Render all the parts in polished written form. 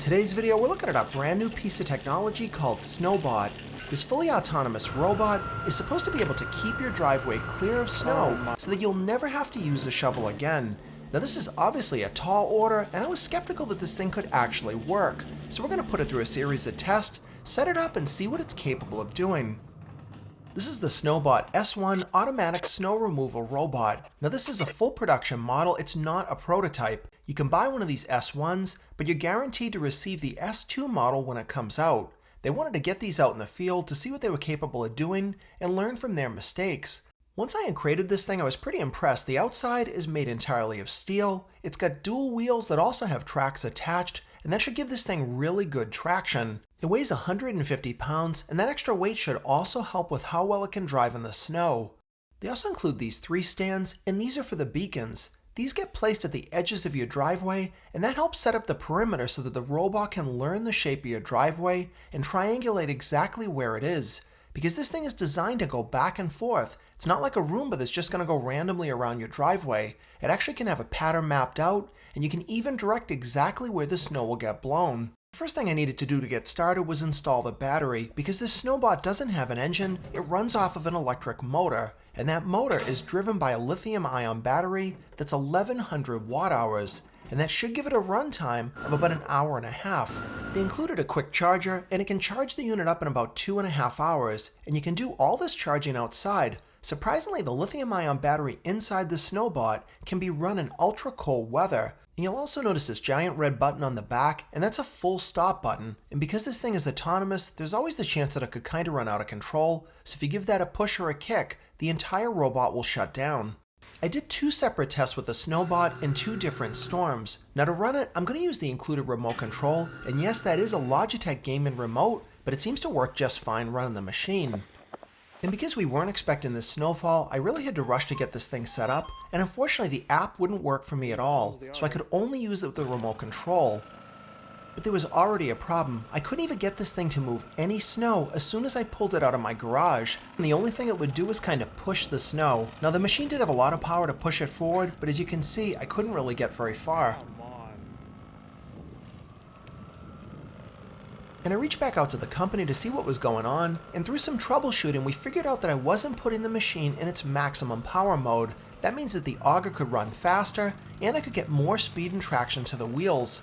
today's video, we're looking at a brand new piece of technology called Snowbot. This fully autonomous robot is supposed to be able to keep your driveway clear of snow so that you'll never have to use a shovel again. Now this is obviously a tall order, and I was skeptical that this thing could actually work. So we're going to put it through a series of tests, set it up, and see what it's capable of doing. This is the Snowbot S1 automatic snow removal robot. Now this is a full production model, it's not a prototype. You can buy one of these S1s, but you're guaranteed to receive the S2 model when it comes out. They wanted to get these out in the field to see what they were capable of doing and learn from their mistakes. Once I uncrated this thing, I was pretty impressed. The outside is made entirely of steel. It's got dual wheels that also have tracks attached, and that should give this thing really good traction. It weighs 150 pounds, and that extra weight should also help with how well it can drive in the snow. They also include these 3 stands, and these are for the beacons. These get placed at the edges of your driveway, and that helps set up the perimeter so that the robot can learn the shape of your driveway and triangulate exactly where it is. Because this thing is designed to go back and forth. It's not like a Roomba that's just going to go randomly around your driveway. It actually can have a pattern mapped out, and you can even direct exactly where the snow will get blown. The first thing I needed to do to get started was install the battery. Because this Snowbot doesn't have an engine, it runs off of an electric motor, and that motor is driven by a lithium-ion battery that's 1100 watt-hours, and that should give it a runtime of about an hour and a half. They included a quick charger, and it can charge the unit up in about 2.5 hours, and you can do all this charging outside. Surprisingly, the lithium-ion battery inside the Snowbot can be run in ultra-cold weather. And you'll also notice this giant red button on the back, and that's a full stop button. And because this thing is autonomous, there's always the chance that it could kind of run out of control, so if you give that a push or a kick, the entire robot will shut down. I did 2 separate tests with the Snowbot in 2 different storms. Now to run it, I'm going to use the included remote control, and yes, that is a Logitech gaming remote, but it seems to work just fine running the machine. And because we weren't expecting this snowfall, I really had to rush to get this thing set up, and unfortunately the app wouldn't work for me at all, so I could only use it with the remote control. But there was already a problem. I couldn't even get this thing to move any snow as soon as I pulled it out of my garage, and the only thing it would do was kind of push the snow. Now the machine did have a lot of power to push it forward, but as you can see, I couldn't really get very far. And I reached back out to the company to see what was going on, and through some troubleshooting we figured out that I wasn't putting the machine in its maximum power mode. That means that the auger could run faster, and I could get more speed and traction to the wheels.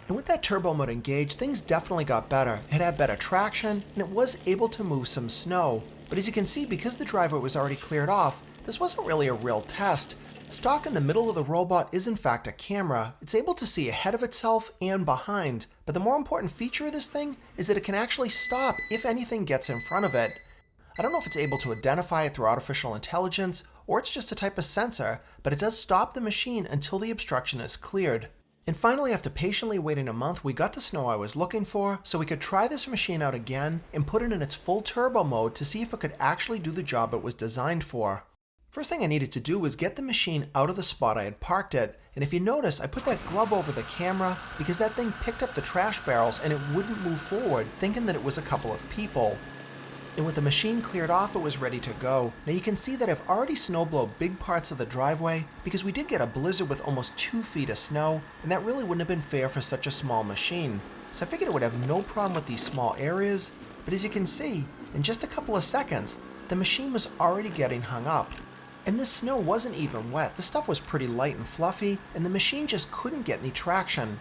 And with that turbo mode engaged, things definitely got better. It had better traction, and it was able to move some snow. But as you can see, because the driveway was already cleared off, this wasn't really a real test. Stock in the middle of the robot is in fact a camera. It's able to see ahead of itself and behind, but the more important feature of this thing is that it can actually stop if anything gets in front of it. I don't know if it's able to identify it through artificial intelligence or it's just a type of sensor, but it does stop the machine until the obstruction is cleared. And finally, after patiently waiting a month, we got the snow I was looking for, so we could try this machine out again and put it in its full turbo mode to see if it could actually do the job it was designed for. First thing I needed to do was get the machine out of the spot I had parked it, and if you notice, I put that glove over the camera because that thing picked up the trash barrels and it wouldn't move forward, thinking that it was a couple of people. And with the machine cleared off, it was ready to go. Now you can see that I've already snowblowed big parts of the driveway because we did get a blizzard with almost 2 feet of snow, and that really wouldn't have been fair for such a small machine. So I figured it would have no problem with these small areas, but as you can see, in just a couple of seconds, the machine was already getting hung up. And this snow wasn't even wet. The stuff was pretty light and fluffy, and the machine just couldn't get any traction.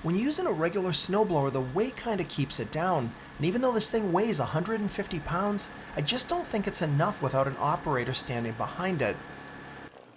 When using a regular snowblower, the weight kind of keeps it down, and even though this thing weighs 150 pounds, I just don't think it's enough without an operator standing behind it.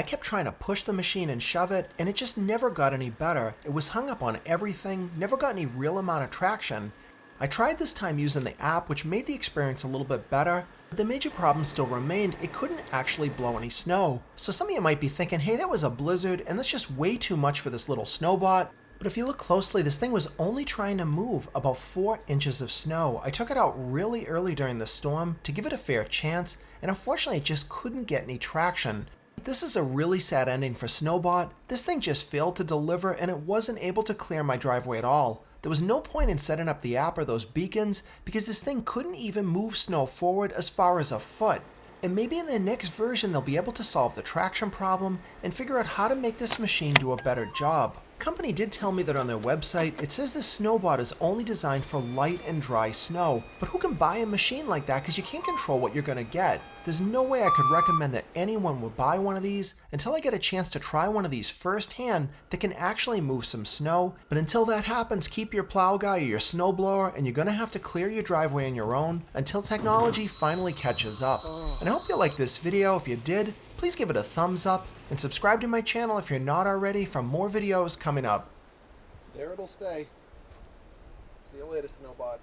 I kept trying to push the machine and shove it, and it just never got any better. It was hung up on everything, never got any real amount of traction. I tried this time using the app, which made the experience a little bit better, but the major problem still remained. It couldn't actually blow any snow. So some of you might be thinking, hey, that was a blizzard, and that's just way too much for this little Snowbot. But if you look closely, this thing was only trying to move about 4 inches of snow. I took it out really early during the storm to give it a fair chance, and unfortunately it just couldn't get any traction. This is a really sad ending for Snowbot. This thing just failed to deliver, and it wasn't able to clear my driveway at all. There was no point in setting up the app or those beacons because this thing couldn't even move snow forward as far as a foot. And maybe in the next version they'll be able to solve the traction problem and figure out how to make this machine do a better job. company did tell me that on their website, it says this Snowbot is only designed for light and dry snow. But who can buy a machine like that, because you can't control what you're going to get? There's no way I could recommend that anyone would buy one of these until I get a chance to try one of these firsthand that can actually move some snow. But until that happens, keep your plow guy or your snowblower, and you're going to have to clear your driveway on your own until technology finally catches up. And I hope you liked this video. If you did, please give it a thumbs up and subscribe to my channel if you're not already for more videos coming up. There it'll stay. See you later, Snowbot.